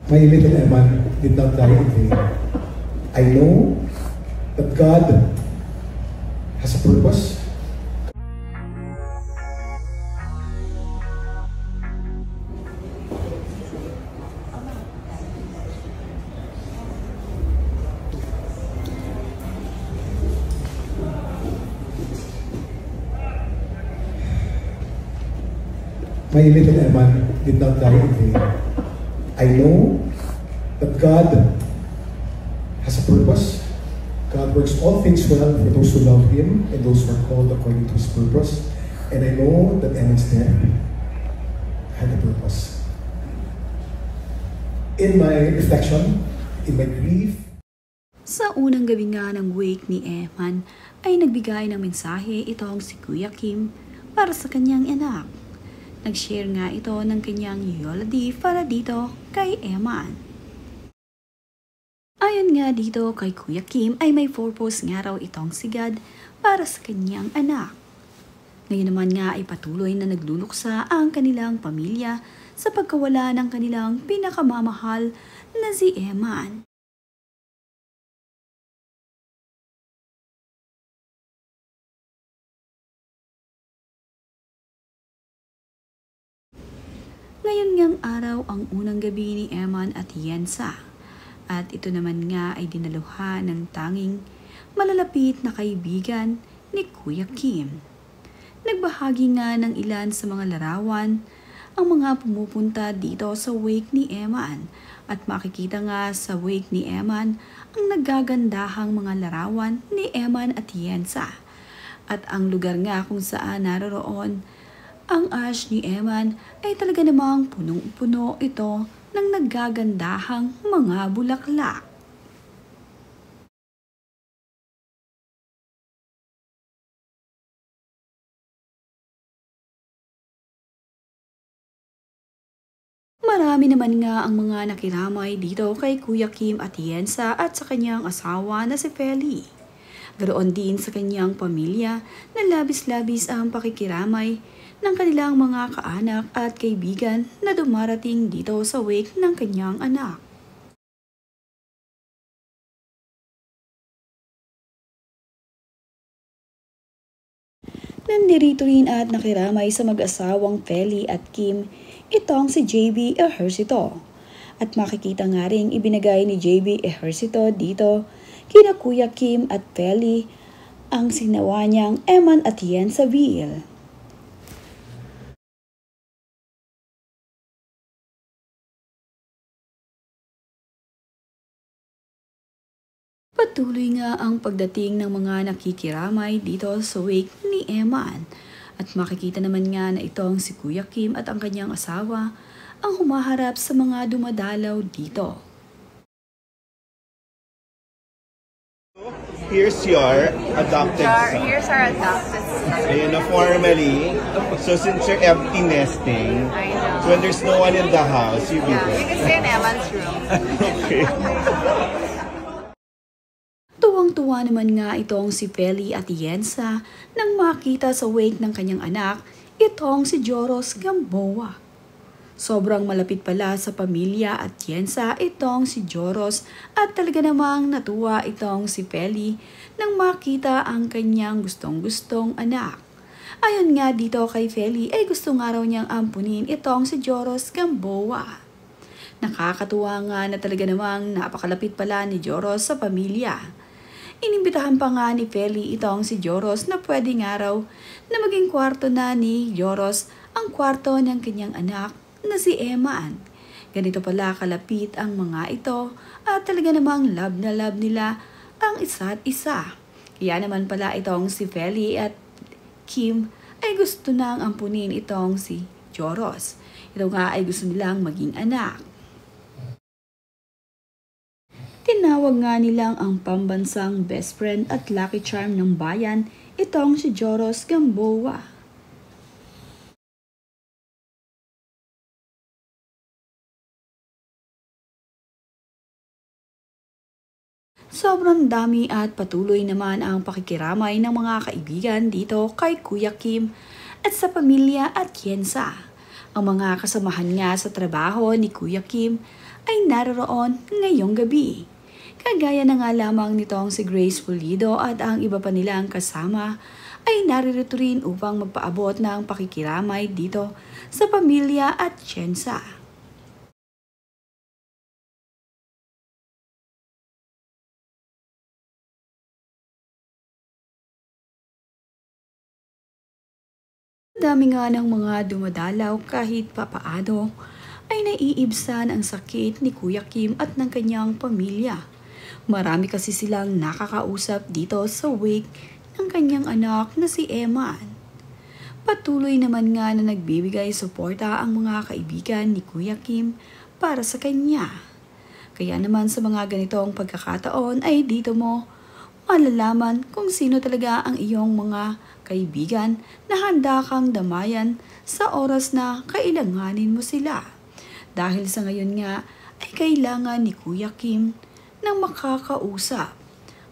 My little Eman did not die in vain. I know that God has a purpose. My little Eman did not die in vain. I know that God has a purpose. God works all things well for those who love Him and those who are called according to His purpose. And I know that Eman's death had a purpose. In my reflection, in my grief, sa unang gabi nga ng wake ni Eman ay nagbigay ng mensahe itong si Kuya Kim para sa kanyang anak. Nag-share nga ito ng kanyang eulogy para dito kay Eman. Ayon nga dito kay Kuya Kim ay may purpose nga raw itong si God para sa kanyang anak. Ngayon naman nga ay patuloy na nagluluksa ang kanilang pamilya sa pagkawala ng kanilang pinakamamahal na si Eman. Ngayon ngang araw ang unang gabi ni Eman at Yensa. At ito naman nga ay dinaluhan ng tanging malalapit na kaibigan ni Kuya Kim. Nagbahagi nga ng ilan sa mga larawan ang mga pumupunta dito sa wake ni Eman. At makikita nga sa wake ni Eman ang naggagandahang mga larawan ni Eman at Yensa. At ang lugar nga kung saan naroroon ang ash ni Eman ay talaga namang punong-puno ito ng naggagandahang mga bulaklak. Marami naman nga ang mga nakiramay dito kay Kuya Kim at Yensa at sa kanyang asawa na si Feli. Garoon din sa kanyang pamilya na labis-labis ang pakikiramay ng kanilang mga kaanak at kaibigan na dumarating dito sa wake ng kanyang anak. Nandirito rin at nakiramay sa mag-asawang Feli at Kim itong si JB Ejercito. At makikita nga rin ibinagay ni JB Ejercito dito kina Kuya Kim at Feli ang sinawa niyang Eman at Yensa Ville. Patuloy nga ang pagdating ng mga nakikiramay dito sa wake ni Eman. At makikita naman nga na itong si Kuya Kim at ang kanyang asawa ang humaharap sa mga dumadalaw dito. Here's your adopted son. Here's our adopted son. Ayun na formally. So since you're empty nesting, I know. so when there's no one in the house, you be Yeah, there. you can stay in Eman's room. Okay. Tuwang-tuwa naman nga itong si Feli at Yensa nang makita sa wake ng kanyang anak itong si Joros Gamboa. Sobrang malapit pala sa pamilya at Yensa itong si Joros at talaga namang natuwa itong si Feli nang makita ang kanyang gustong-gustong anak. Ayon nga dito kay Feli ay gusto nga raw niyang ampunin itong si Joros Gamboa. Nakakatuwa nga na talaga namang napakalapit pala ni Joros sa pamilya. Inimbitahan pa nga ni Feli itong si Joros na pwede nga raw na maging kwarto na ni Joros ang kwarto ng kanyang anak na si Eman. Ganito pala kalapit ang mga ito at talaga namang love na love nila ang isa't isa. Kaya naman pala itong si Feli at Kim ay gusto nang ampunin itong si Joros. Ito nga ay gusto nilang maging anak. Tinawag nga nilang ang pambansang best friend at lucky charm ng bayan itong si Joros Gamboa. Sobrang dami at patuloy naman ang pakikiramay ng mga kaibigan dito kay Kuya Kim at sa pamilya at Yensa. Ang mga kasamahan nga sa trabaho ni Kuya Kim ay naroroon ngayong gabi. Kagaya na nga lamang nitong si Grace Pulido at ang iba pa nilang kasama ay naririto rin upang magpaabot ng pakikiramay dito sa pamilya Atienza. Dami nga ng mga dumadalaw kahit papaano ay naiibsan ang sakit ni Kuya Kim at ng kanyang pamilya. Marami kasi silang nakakausap dito sa wake ng kanyang anak na si Eman. Patuloy naman nga na nagbibigay suporta ang mga kaibigan ni Kuya Kim para sa kanya. Kaya naman sa mga ganitong pagkakataon ay dito mo malalaman kung sino talaga ang iyong mga kaibigan na handa kang damayan sa oras na kailanganin mo sila. Dahil sa ngayon nga ay kailangan ni Kuya Kim ng makakausap.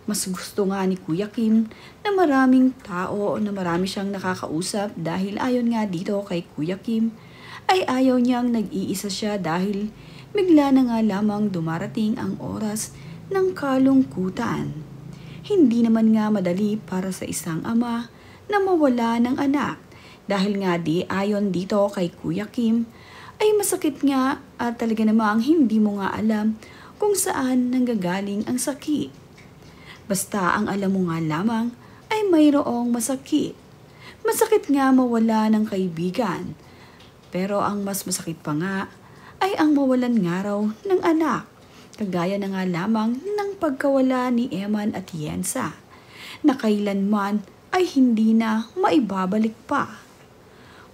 Mas gusto nga ni Kuya Kim na maraming tao na marami siyang nakakausap dahil ayon nga dito kay Kuya Kim ay ayaw niyang nag-iisa siya dahil bigla na nga lamang dumarating ang oras ng kalungkutan. Hindi naman nga madali para sa isang ama na mawala ng anak dahil nga di ayon dito kay Kuya Kim ay masakit nga at talaga namang hindi mo nga alam kung saan nanggagaling ang sakit. Basta ang alam mo nga lamang ay mayroong masakit. Masakit nga mawala ng kaibigan. Pero ang mas masakit pa nga ay ang mawalan nga raw ng anak. Kagaya na nga lamang ng pagkawala ni Eman Atienza na kailanman ay hindi na maibabalik pa.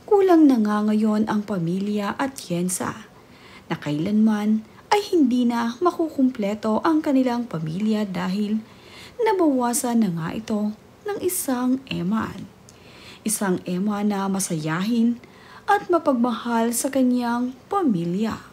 Kulang na nga ngayon ang pamilya Atienza na kailanman ay hindi na makukumpleto ang kanilang pamilya dahil nabawasan na nga ito ng isang Eman. Isang Eman na masayahin at mapagmahal sa kanyang pamilya.